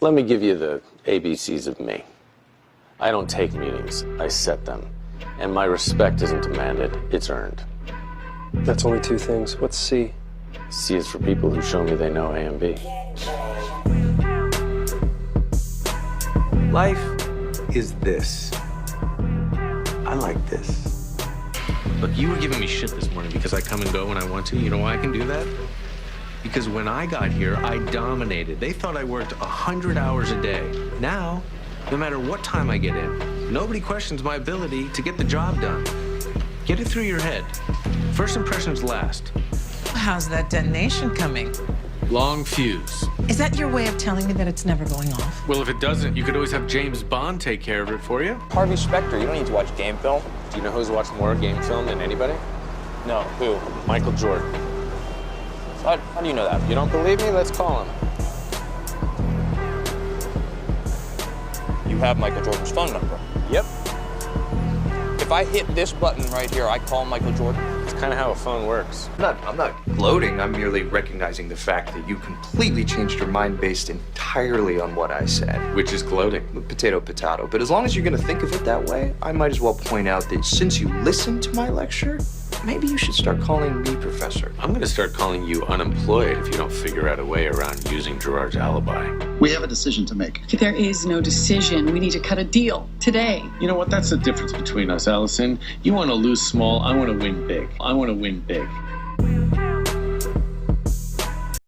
Let me give you the ABCs of me. I don't take meetings, I set them. And my respect isn't demanded, it's earned. That's only two things. What's C? C is for people who show me they know A and B. Life is this. I like this. Look, you were giving me shit this morning because I come and go when I want to. You know why I can do that? Because when I got here, I dominated. They thought I worked 100 hours a day. Now, no matter what time I get in, nobody questions my ability to get the job done. Get it through your head. First impressions last. How's that detonation coming? Long fuse. Is that your way of telling me that it's never going off? Well, if it doesn't, you could always have James Bond take care of it for you. Harvey Specter, you don't need to watch game film. Do you know who's watched more game film than anybody? No, who? Michael Jordan. How do you know that? You don't believe me? Let's call him. You have Michael Jordan's phone number. Yep. If I hit this button right here, I call Michael Jordan. It's kind of how a phone works. I'm not gloating. I'm merely recognizing the fact that you completely changed your mind based entirely on what I said. Which is gloating. Potato, potato. But as long as you're going to think of it that way, I might as well point out that since you listened to my lecture, maybe you should start calling me Professor. I'm going to start calling you unemployed if you don't figure out a way around using Gerard's alibi. We have a decision to make. There is no decision. We need to cut a deal today. You know what? That's the difference between us, Allison. You want to lose small, I want to win big. I want to win big.